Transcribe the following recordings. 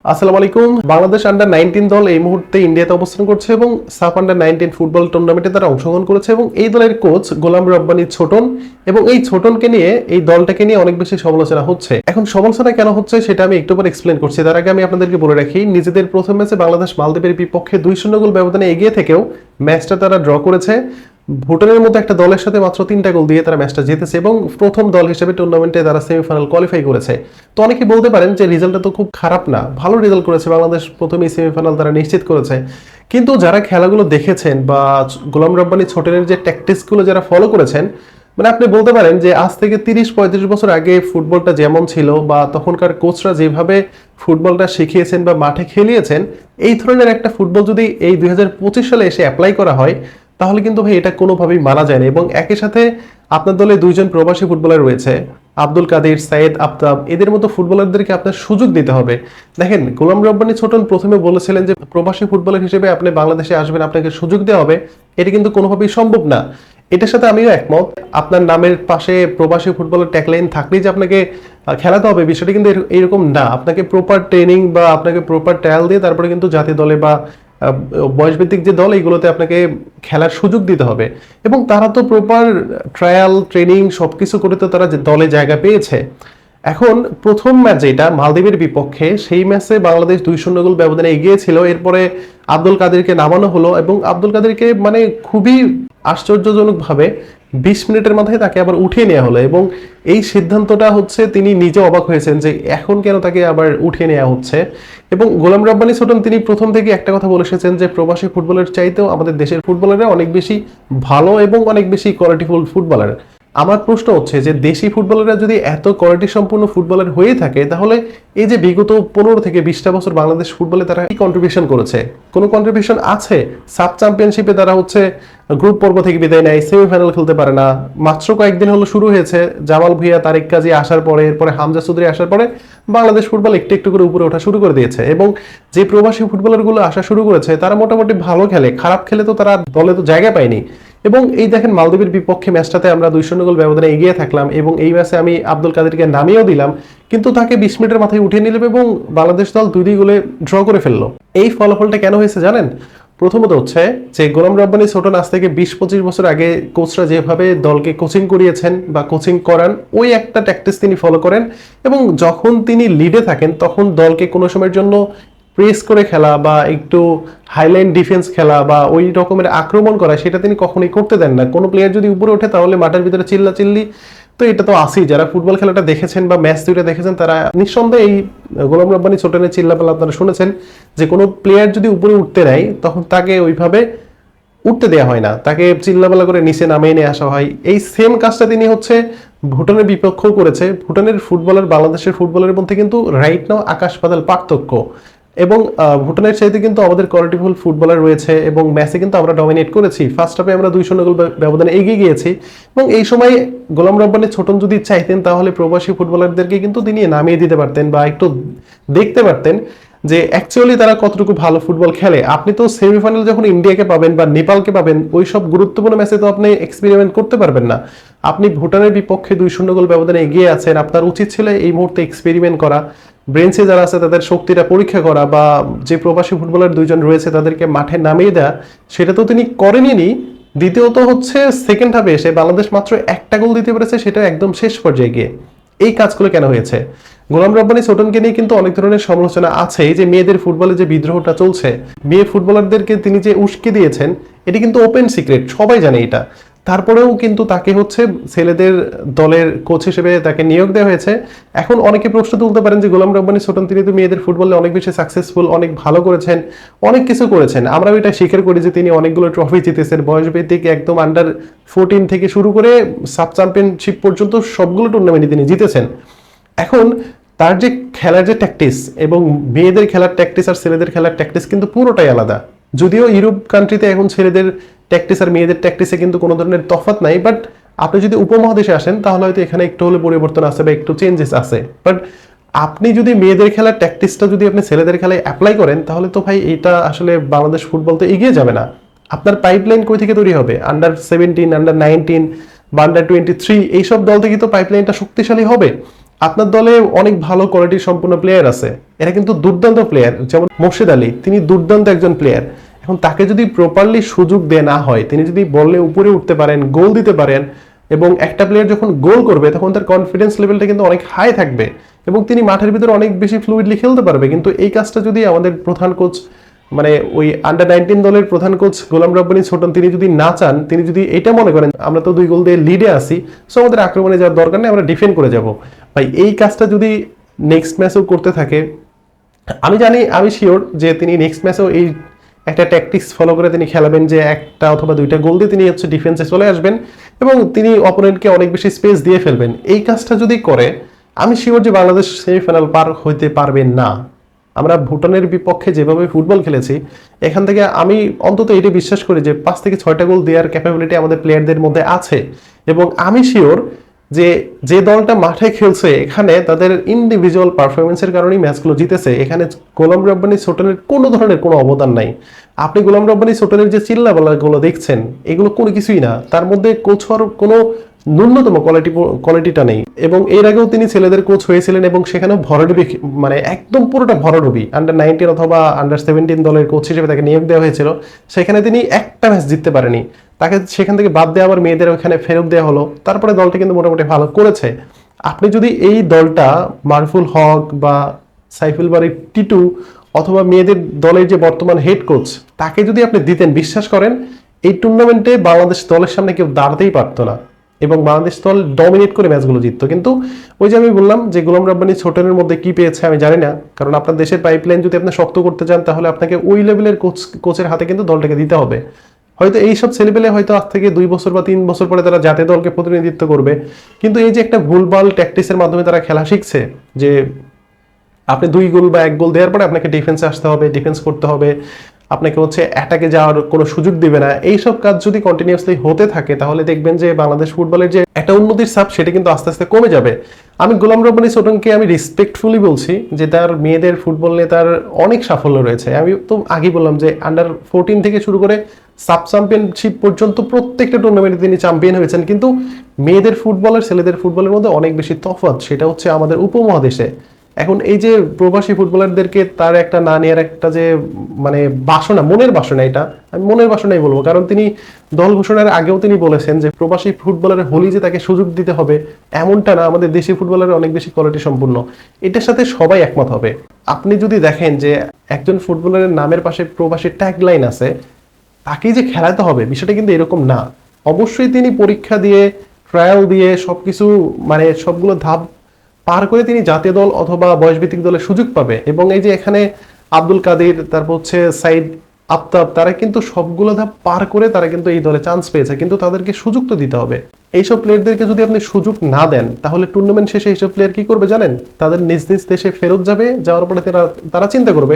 আসসালামু আলাইকুম। বাংলাদেশ আন্ডার 19 দল এই মুহূর্তে ইন্ডিয়াতে অবস্থান করছে এবং সাফ আন্ডার 19 ফুটবল টুর্নামেন্টে তারা অংশগ্রহণ করেছে এবং এই দলের কোচ গোলাম রব্বানী ছোটন এবং এই ছোটনকে নিয়ে এই দলটাকে নিয়ে অনেক বেশি সমালোচনা হচ্ছে। এখন সমালোচনা কেন হচ্ছে সেটা আমি একটু পরে এক্সপ্লেন করছি। তার আগে আমি আপনাদেরকে বলে রাখি, নিজেদের প্রথম ম্যাচে বাংলাদেশ মালদ্বীপের বিপক্ষে 2-0 গোল ব্যবধানে এগিয়ে থেকেও ম্যাচটা তারা ড্র করেছে। ভুটানের মতো একটা দলের সাথে মাত্র 3টা গোল দিয়ে তারা ম্যাচটা জিতেছে এবং প্রথম দল হিসেবে টুর্নামেন্টে তারা সেমিফাইনাল কোয়ালিফাই করেছে। তো অনেকে বলতে পারেন যে রেজাল্টটা তো খুব খারাপ না, ভালো রেজাল্ট করেছে বাংলাদেশ, প্রথমেই সেমিফাইনাল তারা নিশ্চিত করেছে। কিন্তু যারা খেলাগুলো দেখেছেন বা গোলাম রব্বানী ছোটনের যে ট্যাকটিক্সগুলো যারা ফলো করেছেন, মানে আপনি বলতে পারেন যে আজ থেকে 30-35 বছর আগে ফুটবলটা যেমন ছিল বা তখনকার কোচরা যেভাবে ফুটবলটা শিখিয়েছেন বা মাঠে খেলিয়েছেন, এই ধরনের একটা ফুটবল যদি এই 2025 সালে এসে অ্যাপ্লাই করা হয় তাহলে কিন্তু ভাই এটা কোনোভাবেই মানা যায় না। এবং একই সাথে আপনার দলে 2জন প্রবাসী ফুটবলার রয়েছে, আব্দুল কাদের, সাইদ আফতাব, এদের মতো ফুটবলারদেরকে আপনার সুযোগ দিতে হবে। দেখেন, গোলাম রব্বানী ছোটন প্রথমে বলেছিলেন যে প্রবাসী ফুটবলার হিসেবে আপনি বাংলাদেশে আসবেন, আপনাকে সুযোগ দেওয়া হবে। এটা কিন্তু কোনোভাবেই সম্ভব না। এটার সাথে আমিও একমত। আপনার নামের পাশে প্রবাসী ফুটবলের ট্যাগলাইন থাকলেই যে আপনাকে খেলাতে হবে বিষয়টা কিন্তু এরকম না। আপনাকে প্রপার ট্রেনিং বা আপনাকে প্রপার ট্রায়াল দিয়ে তারপরে কিন্তু জাতীয় দলে বা বয়সভিত্তিক যে দল এইগুলোতে আপনাকে খেলার সুযোগ দিতে হবে। এবং তারা তো প্রপার ট্রায়াল ট্রেনিং সবকিছু করে তো তারা দলে জায়গা পেয়েছে। এখন প্রথম ম্যাচ যেটা মালদ্বীপের বিপক্ষে, সেই ম্যাচে বাংলাদেশ 2-0 গোল ব্যবধানে এগিয়ে ছিল। এরপরে আব্দুল কাদেরকে নামানো হলো এবং আব্দুল কাদেরকে মানে খুবই আশ্চর্যজনকভাবে 20 মিনিটের মাথায় তাকে আবার উঠিয়ে নেওয়া হলো। এবং এই সিদ্ধান্তটা হচ্ছে তিনি নিজে অবাক হয়েছেন যে এখন কেন তাকে আবার উঠিয়ে নেওয়া হচ্ছে। এবং গোলাম রব্বানী ছোটন তিনি প্রথম থেকে একটা কথা বলে এসেছেন যে প্রবাসী ফুটবলের চাইতেও আমাদের দেশের ফুটবলাররা অনেক বেশি ভালো এবং অনেক বেশি কোয়ালিটিফুল ফুটবলার। আমার প্রশ্ন হচ্ছে যে দেশি ফুটবলাররা যদি এত কোয়ালিটি সম্পন্ন ফুটবলার হয়ে থাকে, তাহলে এই যে বিগত 15 থেকে 20টা বছর বাংলাদেশ ফুটবলে তারা কি কন্ট্রিবিউশন করেছে? কোনো কন্ট্রিবিউশন আছে? সাব চ্যাম্পিয়নশিপে তারা হচ্ছে গ্রুপ পর্ব থেকে বিদায় নেয়, সেমিফাইনাল খেলতে পারে না। মাত্র কয়েকদিন হলো শুরু হয়েছে, জামাল ভুঁইয়া, তারেক কাজী আসার পরে, এরপরে হামজা চৌধুরী আসার পরে বাংলাদেশ ফুটবল একটু একটু করে উপরে ওঠা শুরু করে দিয়েছে। এবং যে প্রবাসী ফুটবলারগুলো আসা শুরু করেছে তারা মোটামুটি ভালো খেলে, খারাপ খেলে তো তারা দলে তো জায়গা পায়নি। এবং এই দেখেন, মালদ্বীপের বিপক্ষে ম্যাচটাতে আমরা 2-0 গোল ব্যবধানে এগিয়ে থাকলাম এবং এই ম্যাচে আমি আব্দুল কাদেরকে নামিয়েও দিলাম, কিন্তু তাকে 20 মিনিটের মাথায় উঠিয়ে নিলাম এবং বাংলাদেশ দল 2 গোলে ড্র করে ফেললো। এই ফলাফলটা কেন হয়েছে জানেন? প্রথমত হচ্ছে যে গোলাম রব্বানী ছোটন আজ থেকে 20-25 বছর আগে কোচরা যেভাবে দলকে কোচিং করিয়েছেন বা কোচিং করান, ওই একটা ট্যাকটিক্স তিনি ফলো করেন। এবং যখন তিনি লিডে থাকেন তখন দলকে কোনো সময়ের জন্য প্রেস করে খেলা বা একটু হাইলাইন ডিফেন্স খেলা বা ওই রকমের আক্রমণ করা, সেটা তিনি কখনোই করতে দেন না। কোনো প্লেয়ার যদি উপরে ওঠে তাহলে মাঠের ভিতরে চিল্লাচিল্লি, তো এটা তো আসি। যারা ফুটবল খেলাটা দেখেছেন বা ম্যাচ দুইটা দেখেছেন তারা নিঃসন্দেহে এই গোলাম রব্বানী ছোটনের চিল্লাপাল্লা আপনারা শুনেছেন যে কোনো প্লেয়ার যদি উপরে উঠতে নেয় তখন তাকে ওইভাবে উঠতে দেওয়া হয় না, তাকে চিল্লাপাল্লা করে নিচে নামিয়ে নিয়ে আসা হয়। এই সেম কাজটা তিনি হচ্ছে ভুটানের বিপক্ষেও করেছে। ভুটানের ফুটবলার বাংলাদেশের ফুটবলের মধ্যে কিন্তু রাইট নাও আকাশ পাতাল পার্থক্য। এবং ভুটানের চাইতে কিন্তু আমাদের কোয়ালিটিফুল ফুটবলার রয়েছে এবং ম্যাচে কিন্তু আমরা ডমিনেট করেছি। ফার্স্ট হাফে আমরা 2-0 গোল ব্যবধানে এগিয়ে গিয়েছি। এবং এই সময় গোলাম রব্বানী ছোটন যদি চাইতেন তাহলে প্রবাসী ফুটবলারদেরকে কিন্তু তিনি নামিয়ে দিতে পারতেন বা একটু দেখতে পারতেন যে অ্যাকচুয়ালি তারা কতটুকু ভালো ফুটবল খেলে। আপনি তো সেমিফাইনাল যখন ইন্ডিয়াকে পাবেন বা নেপালকে পাবেন, ওই সব গুরুত্বপূর্ণ ম্যাচে তো আপনি এক্সপেরিমেন্ট করতে পারবেন না। আপনি ভুটানের বিপক্ষে 2-0 গোল ব্যবধানে এগিয়ে আছেন, আপনার উচিত ছিল এই মুহূর্তে এক্সপেরিমেন্ট করা, ব্রেঞ্চে যারা আছে তাদের শক্তিটা পরীক্ষা করা বা যে প্রবাসী ফুটবলার 2জন রয়েছে তাদেরকে মাঠে নামিয়ে দেওয়া। সেটা তো তিনি করেননি। দ্বিতীয়ত হচ্ছে সেকেন্ড হাফে এসে বাংলাদেশ মাত্র একটা গোল দিতে পেরেছে, সেটা একদম শেষ পর্যায়ে গিয়ে। এই কাজগুলো কেন হয়েছে? গোলাম রব্বানী ছোটনকে নিয়ে কিন্তু অনেক ধরনের সমালোচনা আছে। এই যে মেয়েদের ফুটবলে যে বিদ্রোহটা চলছে, মেয়ে ফুটবলারদেরকে তিনি যে উস্কে দিয়েছেন, এটি কিন্তু ওপেন সিক্রেট, সবাই জানে এটা। তারপরেও কিন্তু তাকে হচ্ছে ছেলেদের দলের কোচ হিসেবে তাকে নিয়োগ দেওয়া হয়েছে। এখন অনেকে প্রশ্ন তুলতে পারেন যে গোলাম রব্বানী ছোটন তিনি তো মেয়েদের ফুটবলে অনেক বেশি সাকসেসফুল, অনেক ভালো করেছেন, অনেক কিছু করেছেন। আমরাও এটা স্বীকার করি যে তিনি অনেকগুলো ট্রফি জিতেছেন, বয়সভিত্তিক একদম আন্ডার 14 থেকে শুরু করে সাব চ্যাম্পিয়নশিপ পর্যন্ত সবগুলো টুর্নামেন্টে তিনি জিতেছেন। এখন তার যে খেলার যে ট্যাকটিক্স এবং মেয়েদের খেলার ট্যাকটিক্স আর ছেলেদের খেলার ট্যাকটিক্স কিন্তু পুরোটাই আলাদা। যদিও ইউরোপ কান্ট্রিতে এখন ছেলেদের ট্যাকটিক্স আর মেয়েদের ট্যাকটিক্সে কিন্তু কোনো ধরনের তফাৎ নাই, বাট আপনি যদি উপমহাদেশে আসেন তাহলে হয়তো এখানে একটু হলে পরিবর্তন আছে বা একটু চেঞ্জেস আছে। বাট আপনি যদি মেয়েদের খেলার ট্যাকটিক্সটা যদি আপনি ছেলেদের খেলায় অ্যাপ্লাই করেন তাহলে তো ভাই এটা আসলে বাংলাদেশ ফুটবল তো এগিয়ে যাবে না। আপনার পাইপলাইন কই থেকে তৈরি হবে? আন্ডার 17, আন্ডার 19 বা আন্ডার 23 এইসব দল থেকে তো পাইপলাইনটা শক্তিশালী হবে। আপনার দলে অনেক ভালো কোয়ালিটি সম্পন্ন প্লেয়ার আছে, এরা কিন্তু দুর্দান্ত প্লেয়ার, যেমন মোর্শেদ আলী, তিনি দুর্দান্ত একজন প্লেয়ার। এখন তাকে যদি প্রপারলি সুযোগ দেয়া না হয়, তিনি যদি বললে উপরে উঠতে পারেন, গোল দিতে পারেন, এবং একটা প্লেয়ার যখন গোল করবে তখন তার কনফিডেন্স লেভেলটা কিন্তু অনেক হাই থাকবে এবং তিনি মাঠের ভিতরে অনেক বেশি ফ্লুইডলি খেলতে পারবে। কিন্তু এই কাজটা যদি আমাদের প্রধান কোচ, মানে ওই আন্ডার-19 দলের প্রধান কোচ গোলাম রব্বানী ছোটন, তিনি যদি না চান, তিনি যদি এটা মনে করেন আমরা তো 2 গোল দিয়ে লিডে আসি, সো আমাদের আক্রমণে যাওয়ার দরকার নেই, আমরা ডিফেন্ড করে যাব, ভাই এই কাজটা যদি নেক্সট ম্যাচেও করতে থাকে, আমি জানি, আমি শিওর যে তিনি নেক্সট ম্যাচেও এই একটা ট্যাকটিক্স ফলো করে তিনি খেলাবেন, যে একটা অথবা 2টা গোল দিয়ে তিনি হচ্ছে ডিফেন্সে চলে আসবেন এবং তিনি অপোনেন্টকে অনেক বেশি স্পেস দিয়ে ফেলবেন। এই কাজটা যদি করে, আমি শিওর যে বাংলাদেশ সেমিফাইনাল পার হইতে পারবে না। আমরা ভুটানের বিপক্ষে যেভাবে ফুটবল খেলেছি, এখান থেকে আমি অন্তত এটি বিশ্বাস করি যে 5 থেকে 6টা গোল দেওয়ার ক্যাপাবিলিটি আমাদের প্লেয়ারদের মধ্যে আছে। এবং আমি শিওর যে যে দলটা মাঠে খেলছে এখানে তাদের ইন্ডিভিজুয়াল পারফরমেন্সের কারণেই ম্যাচগুলো জিতেছে। এখানে গোলাম রব্বানী ছোটনের কোনো ধরনের কোনো অবদান নাই। আপনি গোলাম রব্বানী ছোটনের যে চিল্লাপাল্লাগুলো দেখছেন, এগুলো কোনো কিছুই না, তার মধ্যে কোচ হওয়ার কোনো ন্যূনতম কোয়ালিটিটা নেই। এবং এর আগেও তিনি ছেলেদের কোচ হয়েছিলেন এবং সেখানেও ভরাডুবি, মানে একদম পুরোটা ভরাডুবি, আন্ডার-19 অথবা আন্ডার-17 দলের কোচ হিসেবে তাকে নিয়োগ দেওয়া হয়েছিল, সেখানে তিনি একটা ম্যাচ জিততে পারেনি, তাকে সেখান থেকে বাদ দেওয়া, আবার মেয়েদের ওখানে ফেরত দেওয়া হলো, তারপরে দলটা কিন্তু মোটামুটি ভালো করেছে। আপনি যদি এই দলটা মারফুল হক বা সাইফুল বারী টিটু অথবা মেয়েদের দলের যে বর্তমান হেড কোচ, তাকে যদি আপনি দিতেন, বিশ্বাস করেন এই টুর্নামেন্টে বাংলাদেশ দলের সামনে কেউ দাঁড়াতেই পারতো না এবং বাংলাদেশ দল ডমিনেট করে ম্যাচগুলো জিততো। কিন্তু ওই যে আমি বললাম যে গোলাম রব্বানী ছোটনের মধ্যে কি পেয়েছে আমি জানি না, কারণ আপনার দেশের পাইপলাইন যদি আপনি শক্ত করতে চান, তাহলে আপনাকে ওই লেভেলের কোচের হাতে কিন্তু দলটাকে দিতে হবে। হয়তো এইসব ছেলেপেলে হয়তো আজ থেকে 2 বছর বা 3 বছর পরে তারা জাতীয় দলকে প্রতিনিধিত্ব করবে, কিন্তু এই যে একটা ভুলভাল ট্যাকটিক্সের মাধ্যমে তারা খেলা শিখছে, যে আপনি 2 গোল বা 1 গোল দেওয়ার পরে আপনাকে ডিফেন্সে আসতে হবে, ডিফেন্স করতে হবে, আপনাকে হচ্ছে অ্যাটাকে যাওয়ার কোনো সুযোগ দিবে না, এইসব কাজ যদি কন্টিনিউয়াসলি হতে থাকে, তাহলে দেখবেন যে বাংলাদেশ ফুটবলের যে একটা উন্নতির ছাপ, সেটা কিন্তু আস্তে আস্তে কমে যাবে। আমি গোলাম রব্বানী ছোটনকে আমি রেসপেক্টফুলি বলছি যে তার মেয়েদের ফুটবল নিয়ে তার অনেক সাফল্য রয়েছে। আমি তো আগেই বললাম যে আন্ডার-14 থেকে শুরু করে সাব চ্যাম্পিয়নশিপ পর্যন্ত প্রত্যেকটা টুর্নামেন্টে তিনি চ্যাম্পিয়ন হয়েছেন। কিন্তু মেয়েদের ফুটবল আর ছেলেদের ফুটবলের মধ্যে অনেক বেশি তফাৎ, সেটা হচ্ছে আমাদের উপমহাদেশে। এখন এই যে প্রবাসী ফুটবলারদেরকে তার একটা না নেওয়ার একটা যে মানে বাসনা, মনের বাসনা, এটা আমি মনের বাসনাই বলবো, কারণ তিনি দল ঘোষণার আগেও তিনি বলেছেন যে প্রবাসী ফুটবলারের হলি যে তাকে সুযোগ দিতে হবে এমনটা না, আমাদের দেশি ফুটবলার অনেক বেশি কোয়ালিটি সম্পূর্ণ, এটার সাথে সবাই একমত হবে। আপনি যদি দেখেন যে একজন ফুটবলারের নামের পাশে প্রবাসী ট্যাগ লাইন আছে, তাকেই যে খেলাতে হবে বিষয়টা কিন্তু এরকম না। অবশ্যই তিনি পরীক্ষা দিয়ে, ট্রায়াল দিয়ে, সবকিছু মানে সবগুলো ধাপ পার করে তিনি জাতীয় দল অথবা বয়সভিত্তিক দলের সুযোগ পাবে। এবং এই যে এখানে আব্দুল কাদের, তারপর হচ্ছে সাইদ আফতাব, তারা কিন্তু সবগুলো ধাপ পার করে তারা কিন্তু এই দলে চান্স পেয়েছে, কিন্তু তাদেরকে সুযোগ তো দিতে হবে। এইসব প্লেয়ারদেরকে যদি আপনি সুযোগ না দেন, তাহলে টুর্নামেন্ট শেষে এইসব প্লেয়ার কি করবে জানেন? তাদের নিজ নিজ দেশে ফেরত যাবে, যাওয়ার পরে তারা চিন্তা করবে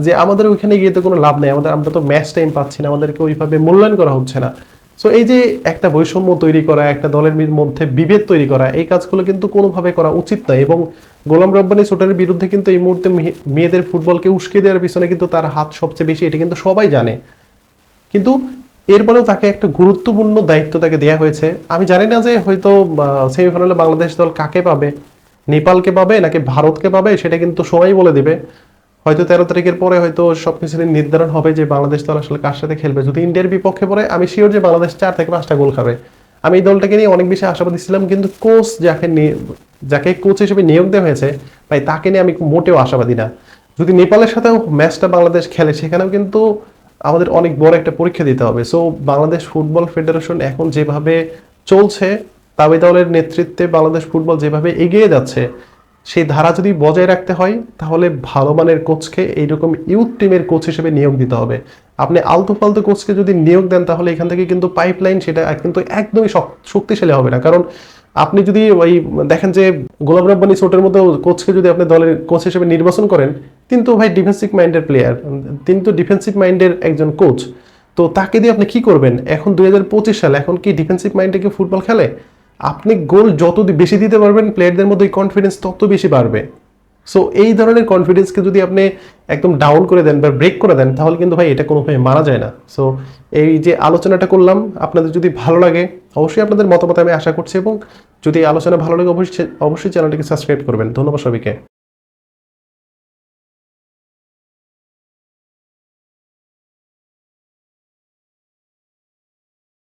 যে আমাদের ওইখানে গিয়ে তো কোনো লাভ নেই, আমরা তো ম্যাচ টাইম পাচ্ছি না, আমাদেরকে ওইভাবে মূল্যায়ন করা হচ্ছে না। সো এই যে একটা বৈষম্য তৈরি করা, একটা দলের মধ্যে বিভেদ তৈরি করা, এই কাজগুলো কিন্তু কোনোভাবে করা উচিত নয়। এবং গোলাম রব্বানী ছোটনের বিরুদ্ধে কিন্তু এই মুহূর্তে মেয়েদের ফুটবলকে উস্কে দেওয়ার পিছনে কিন্তু তার হাত সবচেয়ে বেশি, এটা কিন্তু সবাই জানে। কিন্তু এরপরেও তাকে একটা গুরুত্বপূর্ণ দায়িত্ব তাকে দেওয়া হয়েছে। আমি জানি না যে হয়তো সেমিফাইনালে বাংলাদেশ দল কাকে পাবে, নেপালকে পাবে নাকি ভারতকে পাবে, সেটা কিন্তু সবাই বলে দিবে। হয়তো 13 তারিখের পরে হয়তো সবকিছু নির্ধারণ হবে যে বাংলাদেশ দল আসলে কার সাথে খেলবে। যদি ইন্ডিয়ার বিপক্ষে পড়ে, আমি শিওর যে বাংলাদেশ 4 থেকে 5টা গোল খাবে। আমি এই দলটাকে নিয়ে অনেক বেশি আশাবাদী ছিলাম, কিন্তু কোচ যাকে কোচ হিসেবে নিয়োগ দেওয়া হয়েছে, তাই তাকে নিয়ে আমি মোটেও আশাবাদী না। যদি নেপালের সাথেও ম্যাচটা বাংলাদেশ খেলে, সেখানেও কিন্তু আমাদের অনেক বড় একটা পরীক্ষা দিতে হবে। সো বাংলাদেশ ফুটবল ফেডারেশন এখন যেভাবে চলছে, তাওই দলের নেতৃত্বে বাংলাদেশ ফুটবল যেভাবে এগিয়ে যাচ্ছে, সেই ধারা যদি বজায় রাখতে হয়, তাহলে ভালো মানের কোচকে এইরকম ইউথ টিমের কোচ হিসেবে নিয়োগ দিতে হবে। আপনি আলতু ফালতু কোচকে যদি নিয়োগ দেন, তাহলে এখান থেকে কিন্তু পাইপলাইন সেটা কিন্তু একদমই শক্তিশালী হবে না। কারণ আপনি যদি ওই দেখেন যে গোলাম রব্বানী ছোটের মতো কোচকে যদি আপনি দলের কোচ হিসেবে নির্বাচন করেন, কিন্তু ভাই ডিফেন্সিভ মাইন্ডের প্লেয়ার, তিনি তো ডিফেন্সিভ মাইন্ডের একজন কোচ, তো তাকে দিয়ে আপনি কি করবেন? এখন 2025 সাল, এখন কি ডিফেন্সিভ মাইন্ডে কি ফুটবল খেলে? আপনি গোল যত বেশি দিতে পারবেন, প্লেয়ারদের মধ্যে কনফিডেন্স তত বেশি বাড়বে। সো এই ধরনের কনফিডেন্সকে যদি আপনি একদম ডাউন করে দেন বা ব্রেক করে দেন, তাহলে কিন্তু ভাই এটা কোনোভাবে মানা যায় না। সো এই যে আলোচনাটা করলাম, আপনাদের যদি ভালো লাগে অবশ্যই আপনাদের মতামত আমি আশা করছি, এবং যদি এই আলোচনা ভালো লাগে অবশ্যই চ্যানেলটিকে সাবস্ক্রাইব করবেন। ধন্যবাদ সবাইকে।